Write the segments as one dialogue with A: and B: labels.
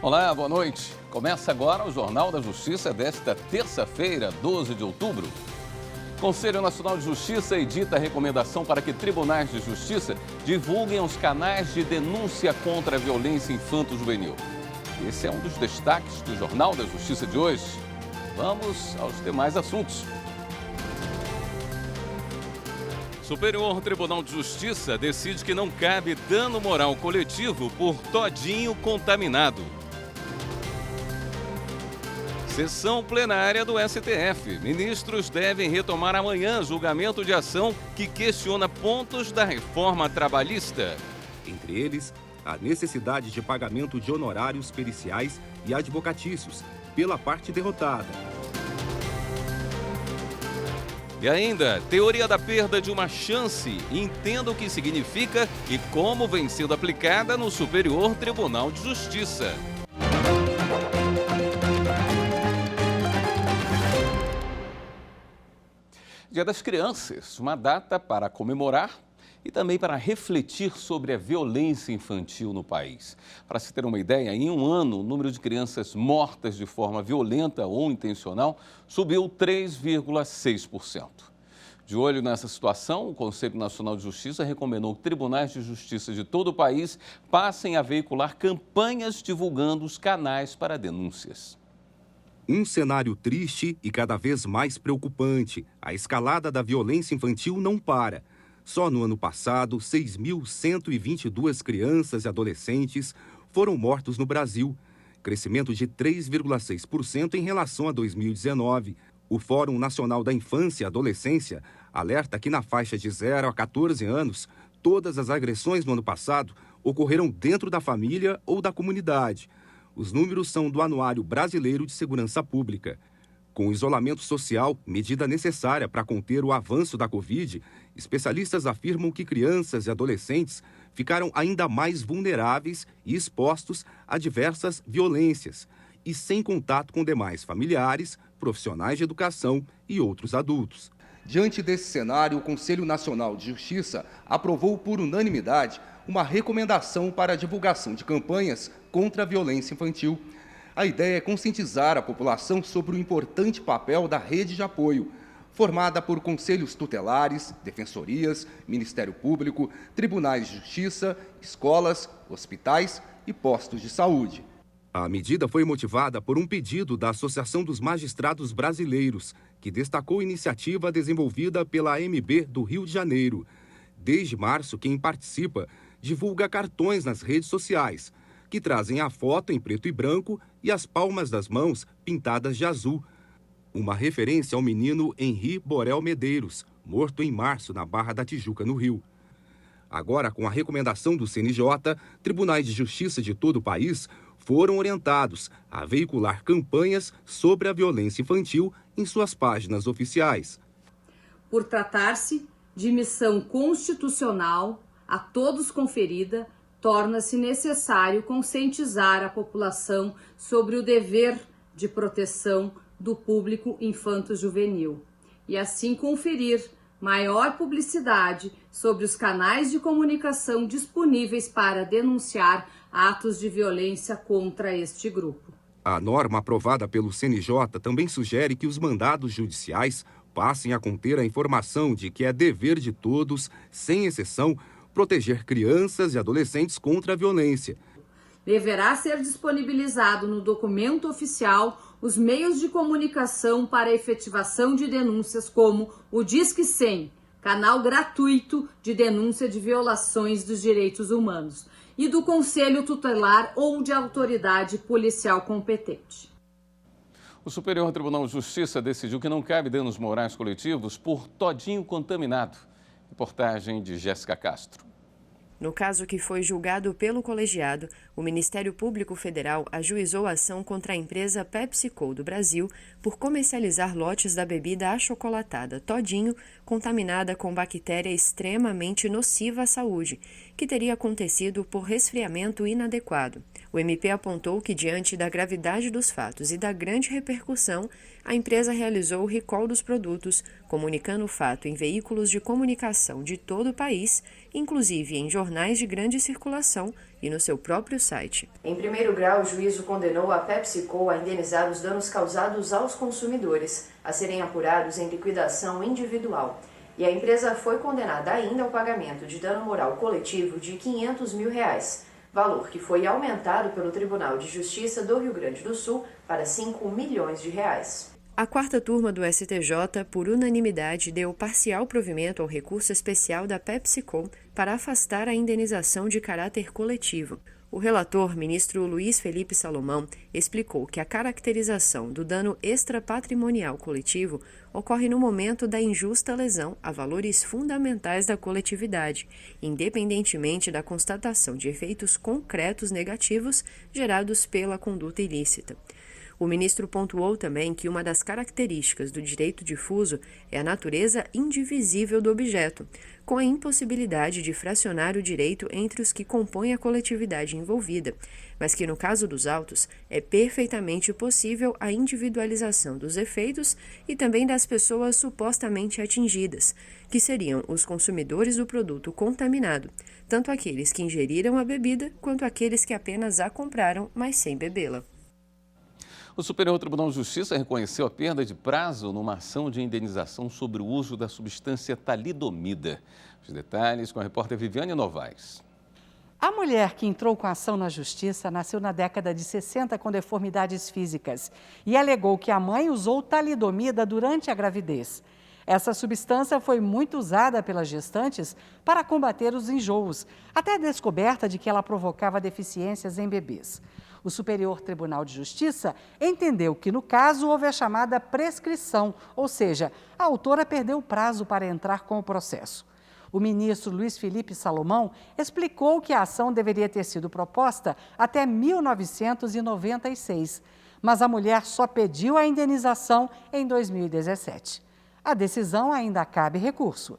A: Olá, boa noite. Começa agora o Jornal da Justiça desta terça-feira, 12 de outubro. O Conselho Nacional de Justiça edita a recomendação para que tribunais de justiça divulguem os canais de denúncia contra a violência infanto-juvenil. Esse é um dos destaques do Jornal da Justiça de hoje. Vamos aos demais assuntos. Superior Tribunal de Justiça decide que não cabe dano moral coletivo por todinho contaminado. Sessão plenária do STF. Ministros devem retomar amanhã julgamento de ação que questiona pontos da reforma trabalhista.
B: Entre eles, a necessidade de pagamento de honorários periciais e advocatícios pela parte derrotada.
A: E ainda, teoria da perda de uma chance. Entenda o que significa e como vem sendo aplicada no Superior Tribunal de Justiça. Dia das Crianças, uma data para comemorar e também para refletir sobre a violência infantil no país. Para se ter uma ideia, em um ano, o número de crianças mortas de forma violenta ou intencional subiu 3,6%. De olho nessa situação, o Conselho Nacional de Justiça recomendou que tribunais de justiça de todo o país passem a veicular campanhas divulgando os canais para denúncias.
B: Um cenário triste e cada vez mais preocupante. A escalada da violência infantil não para. Só no ano passado, 6.122 crianças e adolescentes foram mortos no Brasil, crescimento de 3,6% em relação a 2019. O Fórum Nacional da Infância e Adolescência alerta que na faixa de 0 a 14 anos, todas as agressões no ano passado ocorreram dentro da família ou da comunidade. Os números são do Anuário Brasileiro de Segurança Pública. Com o isolamento social, medida necessária para conter o avanço da Covid, especialistas afirmam que crianças e adolescentes ficaram ainda mais vulneráveis e expostos a diversas violências, e sem contato com demais familiares, profissionais de educação e outros adultos. Diante desse cenário, o Conselho Nacional de Justiça aprovou por unanimidade uma recomendação para a divulgação de campanhas contra a violência infantil. A ideia é conscientizar a população sobre o importante papel da rede de apoio, formada por conselhos tutelares, defensorias, Ministério Público, tribunais de justiça, escolas, hospitais e postos de saúde. A medida foi motivada por um pedido da Associação dos Magistrados Brasileiros, que destacou a iniciativa desenvolvida pela AMB do Rio de Janeiro. Desde março, quem participa divulga cartões nas redes sociais, que trazem a foto em preto e branco e as palmas das mãos pintadas de azul. Uma referência ao menino Henri Borel Medeiros, morto em março na Barra da Tijuca, no Rio. Agora, com a recomendação do CNJ, tribunais de justiça de todo o país foram orientados a veicular campanhas sobre a violência infantil em suas páginas oficiais.
C: Por tratar-se de missão constitucional a todos conferida, torna-se necessário conscientizar a população sobre o dever de proteção do público infanto-juvenil e assim conferir maior publicidade sobre os canais de comunicação disponíveis para denunciar atos de violência contra este grupo.
B: A norma aprovada pelo CNJ também sugere que os mandados judiciais passem a conter a informação de que é dever de todos, sem exceção, proteger crianças e adolescentes contra a violência.
C: Deverá ser disponibilizado no documento oficial os meios de comunicação para a efetivação de denúncias como o Disque 100, canal gratuito de denúncia de violações dos direitos humanos, e do Conselho Tutelar ou de autoridade policial competente.
A: O Superior Tribunal de Justiça decidiu que não cabe danos morais coletivos por todinho contaminado. Reportagem de Jéssica Castro.
D: No caso que foi julgado pelo colegiado, o Ministério Público Federal ajuizou a ação contra a empresa PepsiCo do Brasil por comercializar lotes da bebida achocolatada Todinho, contaminada com bactéria extremamente nociva à saúde, que teria acontecido por resfriamento inadequado. O MP apontou que, diante da gravidade dos fatos e da grande repercussão, a empresa realizou o recall dos produtos, comunicando o fato em veículos de comunicação de todo o país inclusive em jornais de grande circulação e no seu próprio site.
E: Em primeiro grau, o juízo condenou a PepsiCo a indenizar os danos causados aos consumidores, a serem apurados em liquidação individual. E a empresa foi condenada ainda ao pagamento de dano moral coletivo de R$ 500 mil, valor que foi aumentado pelo Tribunal de Justiça do Rio Grande do Sul para R$ 5 milhões.
D: A quarta turma do STJ, por unanimidade, deu parcial provimento ao recurso especial da PepsiCo para afastar a indenização de caráter coletivo. O relator, ministro Luiz Felipe Salomão, explicou que a caracterização do dano extrapatrimonial coletivo ocorre no momento da injusta lesão a valores fundamentais da coletividade, independentemente da constatação de efeitos concretos negativos gerados pela conduta ilícita. O ministro pontuou também que uma das características do direito difuso é a natureza indivisível do objeto, com a impossibilidade de fracionar o direito entre os que compõem a coletividade envolvida, mas que no caso dos autos é perfeitamente possível a individualização dos efeitos e também das pessoas supostamente atingidas, que seriam os consumidores do produto contaminado, tanto aqueles que ingeriram a bebida quanto aqueles que apenas a compraram, mas sem bebê-la.
A: O Superior Tribunal de Justiça reconheceu a perda de prazo numa ação de indenização sobre o uso da substância talidomida. Os detalhes com a repórter Viviane Novaes.
F: A mulher que entrou com a ação na justiça nasceu na década de 60 com deformidades físicas e alegou que a mãe usou talidomida durante a gravidez. Essa substância foi muito usada pelas gestantes para combater os enjoos, até a descoberta de que ela provocava deficiências em bebês. O Superior Tribunal de Justiça entendeu que, no caso, houve a chamada prescrição, ou seja, a autora perdeu o prazo para entrar com o processo. O ministro Luiz Felipe Salomão explicou que a ação deveria ter sido proposta até 1996, mas a mulher só pediu a indenização em 2017. A decisão ainda cabe recurso.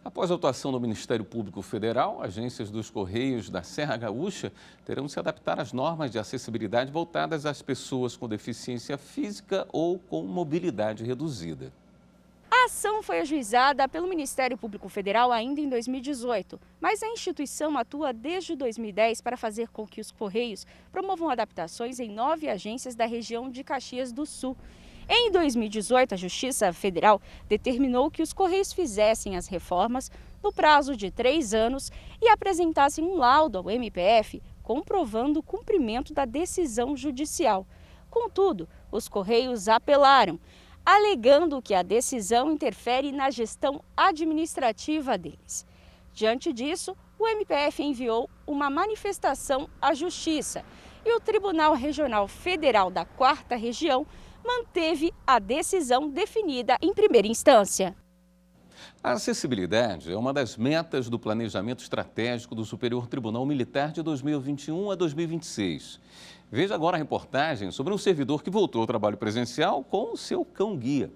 A: Após a atuação do Ministério Público Federal, agências dos Correios da Serra Gaúcha terão de se adaptar às normas de acessibilidade voltadas às pessoas com deficiência física ou com mobilidade reduzida.
G: A ação foi ajuizada pelo Ministério Público Federal ainda em 2018, mas a instituição atua desde 2010 para fazer com que os Correios promovam adaptações em 9 agências da região de Caxias do Sul. Em 2018, a Justiça Federal determinou que os Correios fizessem as reformas no prazo de 3 anos e apresentassem um laudo ao MPF comprovando o cumprimento da decisão judicial. Contudo, os Correios apelaram, alegando que a decisão interfere na gestão administrativa deles. Diante disso, o MPF enviou uma manifestação à Justiça e o Tribunal Regional Federal da 4ª Região manteve a decisão definida em primeira instância.
A: A acessibilidade é uma das metas do Planejamento Estratégico do Superior Tribunal Militar de 2021 a 2026. Veja agora a reportagem sobre um servidor que voltou ao trabalho presencial com o seu cão-guia.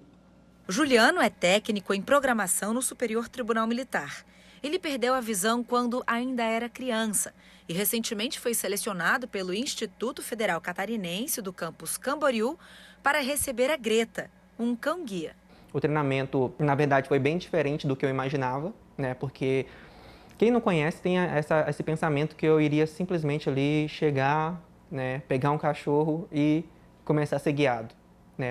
H: Juliano é técnico em programação no Superior Tribunal Militar. Ele perdeu a visão quando ainda era criança e recentemente foi selecionado pelo Instituto Federal Catarinense do campus Camboriú para receber a Greta, um cão-guia.
I: O treinamento, na verdade, foi bem diferente do que eu imaginava, né? Porque quem não conhece tem esse pensamento que eu iria simplesmente ali chegar, né, pegar um cachorro e começar a ser guiado.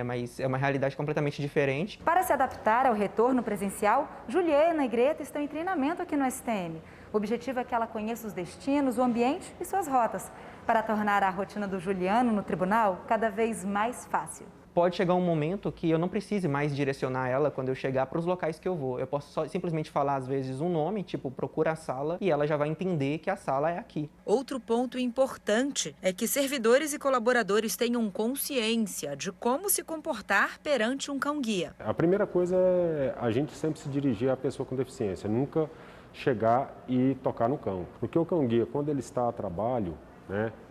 I: Mas é uma realidade completamente diferente.
J: Para se adaptar ao retorno presencial, Juliana e Greta estão em treinamento aqui no STM. O objetivo é que ela conheça os destinos, o ambiente e suas rotas, para tornar a rotina do Juliano no tribunal cada vez mais fácil.
I: Pode chegar um momento que eu não precise mais direcionar ela quando eu chegar para os locais que eu vou. Eu posso simplesmente falar, às vezes, um nome, tipo, procura a sala, e ela já vai entender que a sala é aqui.
H: Outro ponto importante é que servidores e colaboradores tenham consciência de como se comportar perante um cão-guia.
K: A primeira coisa é a gente sempre se dirigir à pessoa com deficiência, nunca chegar e tocar no cão. Porque o cão-guia, quando ele está a trabalho,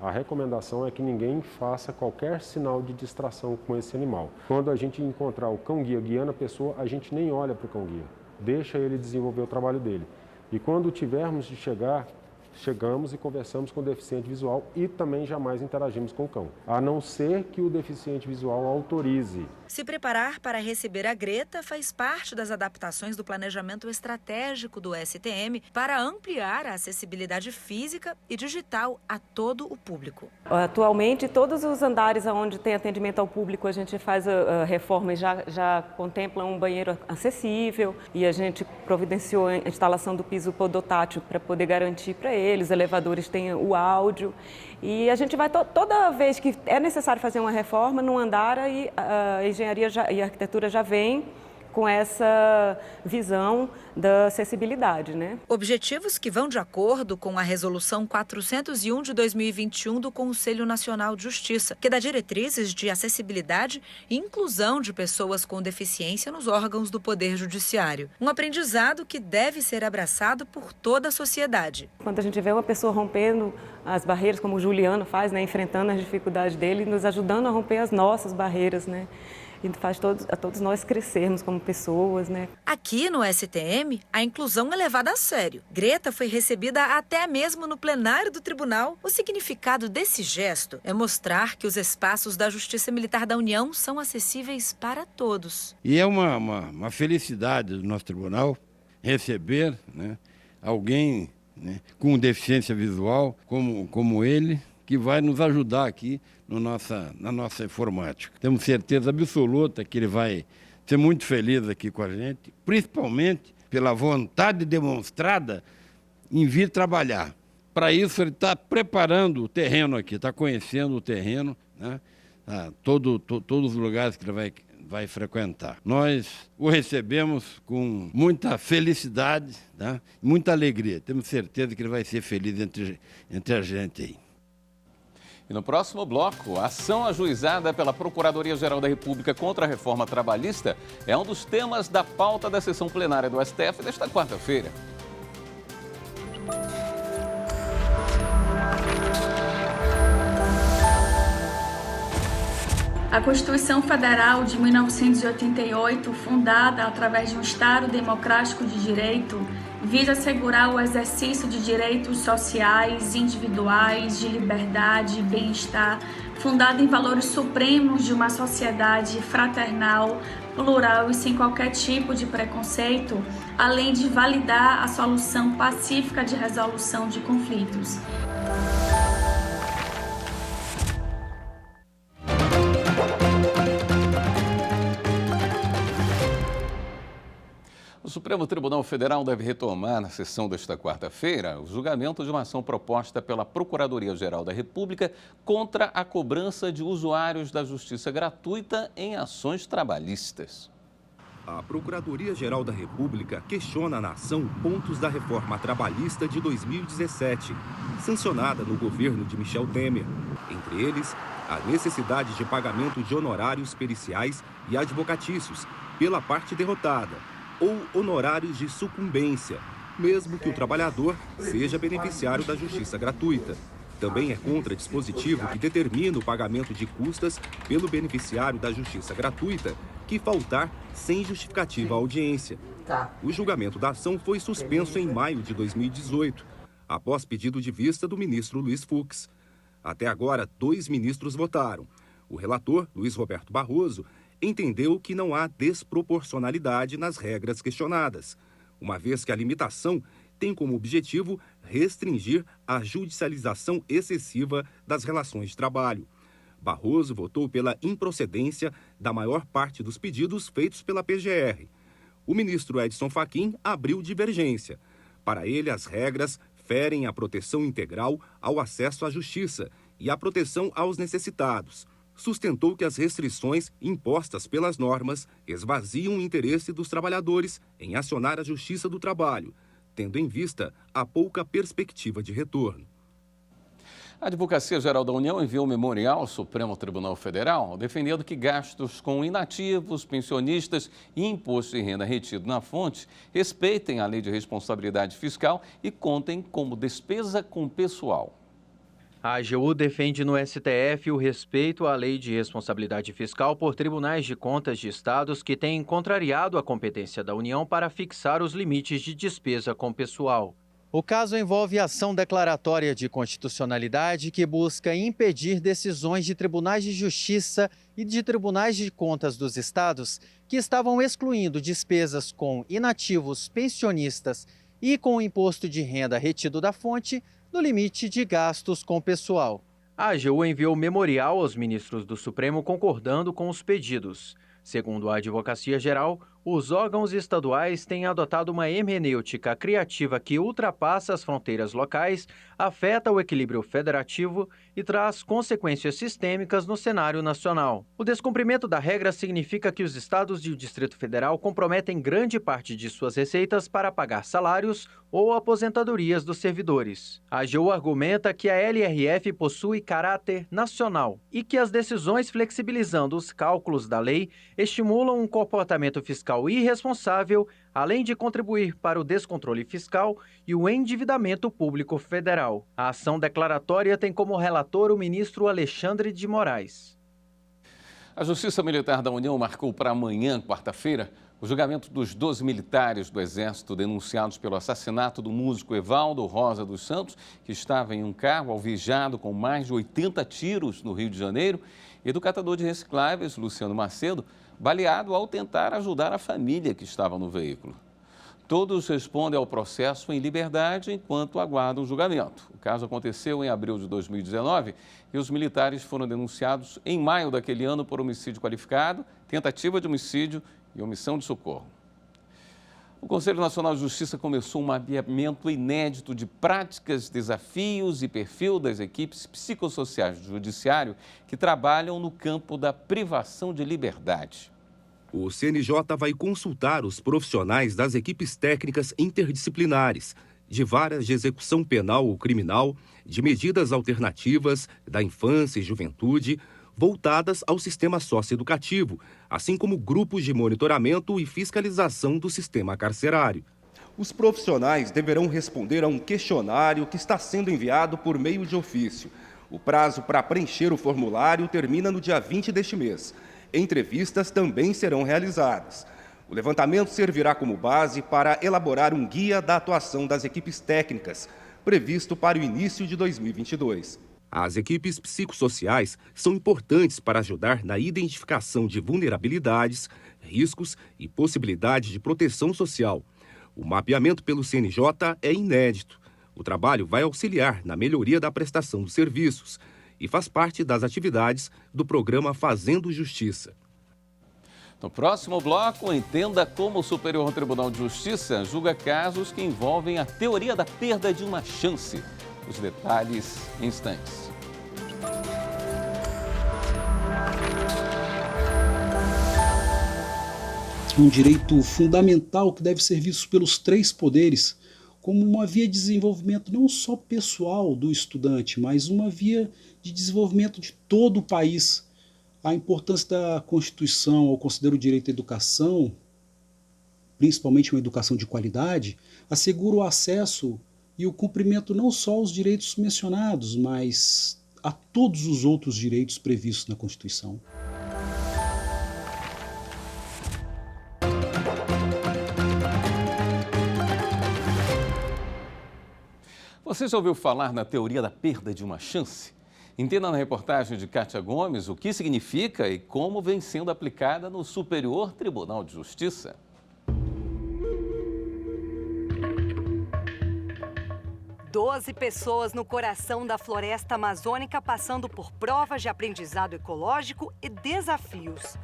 K: a recomendação é que ninguém faça qualquer sinal de distração com esse animal. Quando a gente encontrar o cão-guia guiando a pessoa, a gente nem olha para o cão-guia, deixa ele desenvolver o trabalho dele. E quando tivermos de chegar, chegamos e conversamos com o deficiente visual e também jamais interagimos com o cão, a não ser que o deficiente visual autorize.
H: Se preparar para receber a Greta faz parte das adaptações do planejamento estratégico do STM para ampliar a acessibilidade física e digital a todo o público.
L: Atualmente, todos os andares onde tem atendimento ao público, a gente faz a reforma e já contempla um banheiro acessível, e a gente providenciou a instalação do piso podotátil para poder garantir para eles, os elevadores têm o áudio. E a gente vai, toda vez que é necessário fazer uma reforma num andar, aí a engenharia e a arquitetura já vem com essa visão da acessibilidade, né?
H: Objetivos que vão de acordo com a Resolução 401 de 2021 do Conselho Nacional de Justiça, que dá diretrizes de acessibilidade e inclusão de pessoas com deficiência nos órgãos do Poder Judiciário. Um aprendizado que deve ser abraçado por toda a sociedade.
L: Quando a gente vê uma pessoa rompendo as barreiras, como o Juliano faz, né, enfrentando as dificuldades dele, nos ajudando a romper as nossas barreiras, né? E faz a todos nós crescermos como pessoas, né?
H: Aqui no STM, a inclusão é levada a sério. Greta foi recebida até mesmo no plenário do tribunal. O significado desse gesto é mostrar que os espaços da Justiça Militar da União são acessíveis para todos.
M: E é uma felicidade do nosso tribunal receber, né, alguém, né, com deficiência visual como ele, que vai nos ajudar aqui na nossa informática. Temos certeza absoluta que ele vai ser muito feliz aqui com a gente, principalmente pela vontade demonstrada em vir trabalhar. Para isso, ele está preparando o terreno aqui, está conhecendo o terreno, né? Todos os lugares que ele vai frequentar. Nós o recebemos com muita felicidade, né? Muita alegria. Temos certeza que ele vai ser feliz entre a gente aí.
A: E no próximo bloco, a ação ajuizada pela Procuradoria-Geral da República contra a reforma trabalhista é um dos temas da pauta da sessão plenária do STF desta quarta-feira.
N: A Constituição Federal de 1988, fundada através de um Estado democrático de direito, visa assegurar o exercício de direitos sociais, individuais, de liberdade e bem-estar, fundada em valores supremos de uma sociedade fraternal, plural e sem qualquer tipo de preconceito, além de validar a solução pacífica de resolução de conflitos.
A: O Supremo Tribunal Federal deve retomar, na sessão desta quarta-feira, o julgamento de uma ação proposta pela Procuradoria-Geral da República contra a cobrança de usuários da justiça gratuita em ações trabalhistas.
B: A Procuradoria-Geral da República questiona na ação pontos da reforma trabalhista de 2017, sancionada no governo de Michel Temer. Entre eles, a necessidade de pagamento de honorários periciais e advocatícios pela parte derrotada, ou honorários de sucumbência, mesmo que o trabalhador seja beneficiário da justiça gratuita. Também é contra dispositivo que determina o pagamento de custas pelo beneficiário da justiça gratuita que faltar sem justificativa à audiência. O julgamento da ação foi suspenso em maio de 2018, após pedido de vista do ministro Luiz Fux. Até agora, 2 ministros votaram. O relator, Luiz Roberto Barroso, entendeu que não há desproporcionalidade nas regras questionadas, uma vez que a limitação tem como objetivo restringir a judicialização excessiva das relações de trabalho. Barroso votou pela improcedência da maior parte dos pedidos feitos pela PGR. O ministro Edson Fachin abriu divergência. Para ele, as regras ferem a proteção integral ao acesso à justiça e a proteção aos necessitados. Sustentou que as restrições impostas pelas normas esvaziam o interesse dos trabalhadores em acionar a Justiça do Trabalho, tendo em vista a pouca perspectiva de retorno.
A: A Advocacia Geral da União enviou um memorial ao Supremo Tribunal Federal defendendo que gastos com inativos, pensionistas e imposto de renda retido na fonte respeitem a Lei de Responsabilidade Fiscal e contem como despesa com pessoal.
O: A AGU defende no STF o respeito à Lei de Responsabilidade Fiscal por tribunais de contas de estados que têm contrariado a competência da União para fixar os limites de despesa com pessoal. O caso envolve ação declaratória de constitucionalidade que busca impedir decisões de tribunais de justiça e de tribunais de contas dos estados que estavam excluindo despesas com inativos pensionistas e com o imposto de renda retido da fonte no limite de gastos com pessoal. A AGU enviou memorial aos ministros do Supremo concordando com os pedidos. Segundo a Advocacia Geral, os órgãos estaduais têm adotado uma hermenêutica criativa que ultrapassa as fronteiras locais, afeta o equilíbrio federativo e traz consequências sistêmicas no cenário nacional. O descumprimento da regra significa que os estados e o Distrito Federal comprometem grande parte de suas receitas para pagar salários ou aposentadorias dos servidores. A AGU argumenta que a LRF possui caráter nacional e que as decisões flexibilizando os cálculos da lei estimulam um comportamento fiscal irresponsável, além de contribuir para o descontrole fiscal e o endividamento público federal. A ação declaratória tem como relator o ministro Alexandre de Moraes.
A: A Justiça Militar da União marcou para amanhã, quarta-feira, o julgamento dos 12 militares do Exército denunciados pelo assassinato do músico Evaldo Rosa dos Santos, que estava em um carro alvejado com mais de 80 tiros no Rio de Janeiro, e do catador de recicláveis, Luciano Macedo, baleado ao tentar ajudar a família que estava no veículo. Todos respondem ao processo em liberdade enquanto aguardam o julgamento. O caso aconteceu em abril de 2019 e os militares foram denunciados em maio daquele ano por homicídio qualificado, tentativa de homicídio e omissão de socorro. O Conselho Nacional de Justiça começou um mapeamento inédito de práticas, desafios e perfil das equipes psicossociais do Judiciário que trabalham no campo da privação de liberdade.
B: O CNJ vai consultar os profissionais das equipes técnicas interdisciplinares, de varas de execução penal ou criminal, de medidas alternativas, da infância e juventude, voltadas ao sistema socioeducativo, assim como grupos de monitoramento e fiscalização do sistema carcerário. Os profissionais deverão responder a um questionário que está sendo enviado por meio de ofício. O prazo para preencher o formulário termina no dia 20 deste mês. Entrevistas também serão realizadas. O levantamento servirá como base para elaborar um guia da atuação das equipes técnicas, previsto para o início de 2022. As equipes psicossociais são importantes para ajudar na identificação de vulnerabilidades, riscos e possibilidade de proteção social. O mapeamento pelo CNJ é inédito. O trabalho vai auxiliar na melhoria da prestação dos serviços e faz parte das atividades do programa Fazendo Justiça.
A: No próximo bloco, entenda como o Superior Tribunal de Justiça julga casos que envolvem a teoria da perda de uma chance. Os detalhes em instantes.
P: Um direito fundamental que deve ser visto pelos três poderes como uma via de desenvolvimento não só pessoal do estudante, mas uma via de desenvolvimento de todo o país. A importância da Constituição, eu considero o direito à educação, principalmente uma educação de qualidade, assegura o acesso e o cumprimento não só aos direitos mencionados, mas a todos os outros direitos previstos na Constituição.
A: Você já ouviu falar na teoria da perda de uma chance? Entenda na reportagem de Kátia Gomes o que significa e como vem sendo aplicada no Superior Tribunal de Justiça.
Q: Doze pessoas no coração da floresta amazônica passando por provas de aprendizado ecológico e desafios.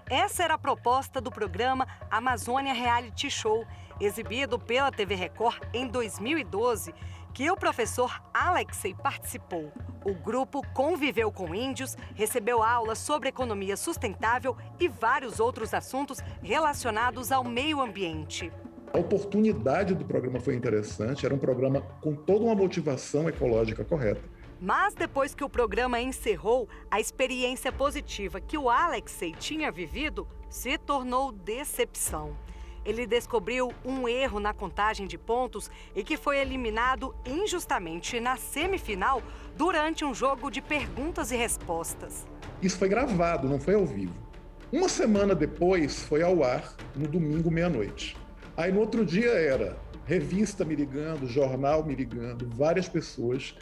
Q: Essa era a proposta do programa Amazônia Reality Show, exibido pela TV Record em 2012, que o professor Alexei participou. O grupo conviveu com índios, recebeu aulas sobre economia sustentável e vários outros assuntos relacionados ao meio ambiente.
R: A oportunidade do programa foi interessante, era um programa com toda uma motivação ecológica correta.
Q: Mas depois que o programa encerrou, a experiência positiva que o Alexei tinha vivido se tornou decepção. Ele descobriu um erro na contagem de pontos e que foi eliminado injustamente na semifinal durante um jogo de perguntas e respostas.
R: Isso foi gravado, não foi ao vivo. Uma semana depois foi ao ar, no domingo, meia-noite. Aí no outro dia era revista me ligando, jornal me ligando, várias pessoas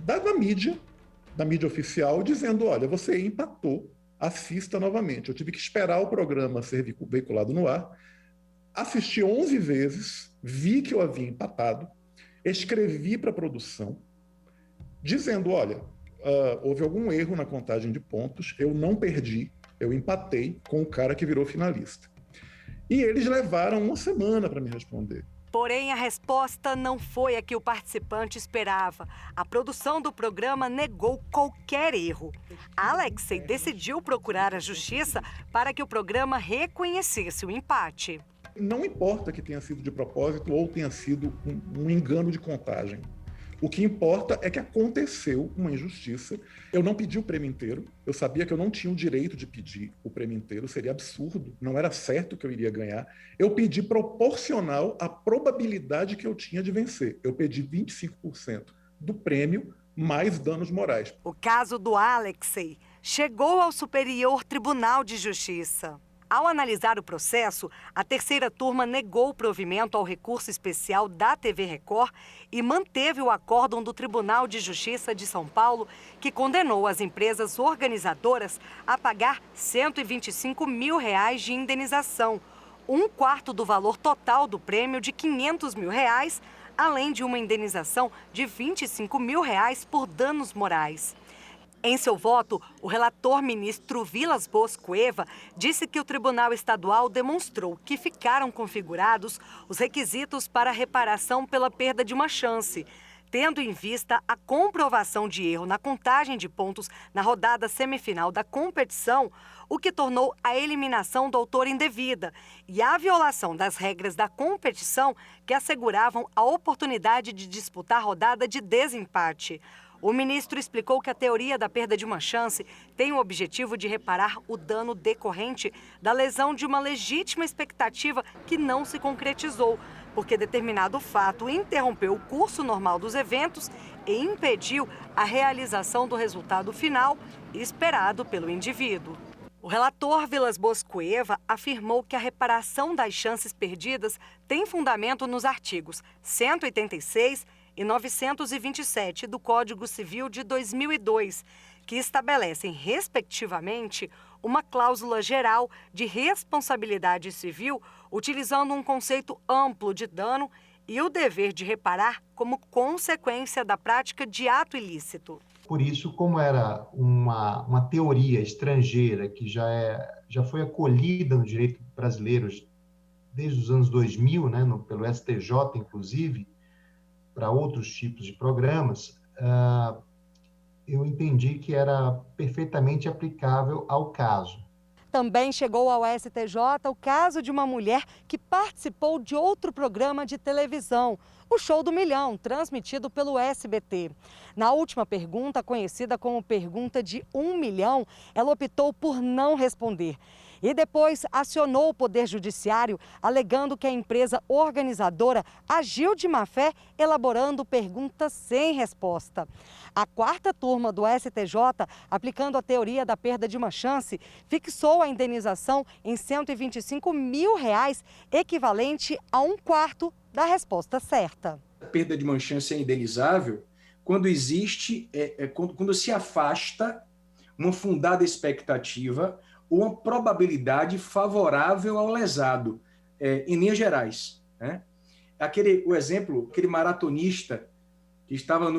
R: da mídia oficial, dizendo, olha, você empatou, assista novamente. Eu tive que esperar o programa ser veiculado no ar, assisti 11 vezes, vi que eu havia empatado, escrevi para a produção, dizendo, olha, houve algum erro na contagem de pontos, eu não perdi, eu empatei com o cara que virou finalista. E eles levaram uma semana para me responder.
Q: Porém, a resposta não foi a que o participante esperava. A produção do programa negou qualquer erro. Alexei decidiu procurar a justiça para que o programa reconhecesse o empate.
R: Não importa que tenha sido de propósito ou tenha sido um engano de contagem. O que importa é que aconteceu uma injustiça. Eu não pedi o prêmio inteiro, eu sabia que eu não tinha o direito de pedir o prêmio inteiro, seria absurdo, não era certo que eu iria ganhar. Eu pedi proporcional à probabilidade que eu tinha de vencer. Eu pedi 25% do prêmio mais danos morais.
Q: O caso do Alexei chegou ao Superior Tribunal de Justiça. Ao analisar o processo, a terceira turma negou o provimento ao recurso especial da TV Record e manteve o acórdão do Tribunal de Justiça de São Paulo, que condenou as empresas organizadoras a pagar R$ 125 mil de indenização, 1/4 do valor total do prêmio de R$ 500 mil, além de uma indenização de R$ 25 mil por danos morais. Em seu voto, o relator ministro Vilas Boas Cueva disse que o Tribunal Estadual demonstrou que ficaram configurados os requisitos para reparação pela perda de uma chance, tendo em vista a comprovação de erro na contagem de pontos na rodada semifinal da competição, o que tornou a eliminação do autor indevida e a violação das regras da competição que asseguravam a oportunidade de disputar a rodada de desempate. O ministro explicou que a teoria da perda de uma chance tem o objetivo de reparar o dano decorrente da lesão de uma legítima expectativa que não se concretizou, porque determinado fato interrompeu o curso normal dos eventos e impediu a realização do resultado final esperado pelo indivíduo. O relator Vilas Boas Cueva afirmou que a reparação das chances perdidas tem fundamento nos artigos 186 e 927 do Código Civil de 2002, que estabelecem, respectivamente, uma cláusula geral de responsabilidade civil, utilizando um conceito amplo de dano e o dever de reparar como consequência da prática de ato ilícito.
S: Por isso, como era uma teoria estrangeira que já foi acolhida no direito brasileiro desde os anos 2000, né, pelo STJ, inclusive, para outros tipos de programas, eu entendi que era perfeitamente aplicável ao caso.
Q: Também chegou ao STJ o caso de uma mulher que participou de outro programa de televisão, o Show do Milhão, transmitido pelo SBT. Na última pergunta, conhecida como pergunta de 1 milhão, ela optou por não responder. E depois acionou o Poder Judiciário, alegando que a empresa organizadora agiu de má fé, elaborando perguntas sem resposta. A quarta turma do STJ, aplicando a teoria da perda de uma chance, fixou a indenização em R$ 125 mil, equivalente a 1/4 da resposta certa.
T: A perda de uma chance é indenizável quando existe, quando se afasta uma fundada expectativa ou uma probabilidade favorável ao lesado, em linhas gerais. Né? O exemplo, aquele maratonista que estava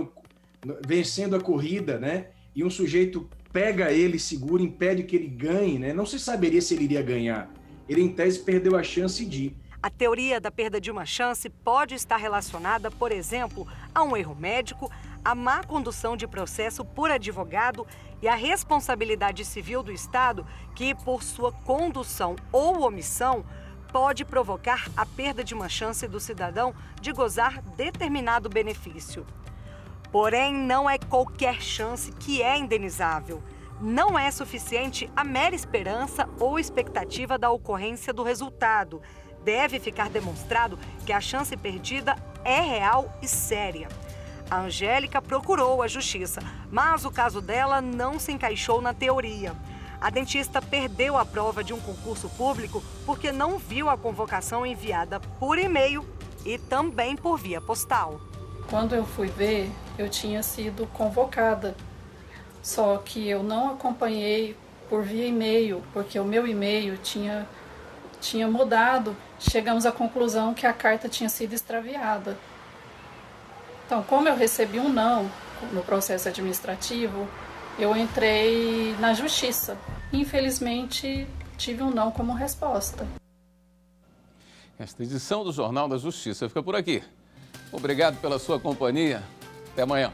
T: vencendo a corrida, né? E um sujeito pega ele, segura, impede que ele ganhe, né? Não se saberia se ele iria ganhar. Ele, em tese, perdeu a chance de...
Q: A teoria da perda de uma chance pode estar relacionada, por exemplo, a um erro médico, a má condução de processo por advogado e a responsabilidade civil do Estado, que, por sua condução ou omissão, pode provocar a perda de uma chance do cidadão de gozar determinado benefício. Porém, não é qualquer chance que é indenizável. Não é suficiente a mera esperança ou expectativa da ocorrência do resultado. Deve ficar demonstrado que a chance perdida é real e séria. A Angélica procurou a justiça, mas o caso dela não se encaixou na teoria. A dentista perdeu a prova de um concurso público porque não viu a convocação enviada por e-mail e também por via postal.
U: Quando eu fui ver, eu tinha sido convocada, só que eu não acompanhei por via e-mail, porque o meu e-mail tinha mudado. Chegamos à conclusão que a carta tinha sido extraviada. Então, como eu recebi um não no processo administrativo, eu entrei na justiça. Infelizmente, tive um não como resposta.
A: Esta edição do Jornal da Justiça fica por aqui. Obrigado pela sua companhia. Até amanhã.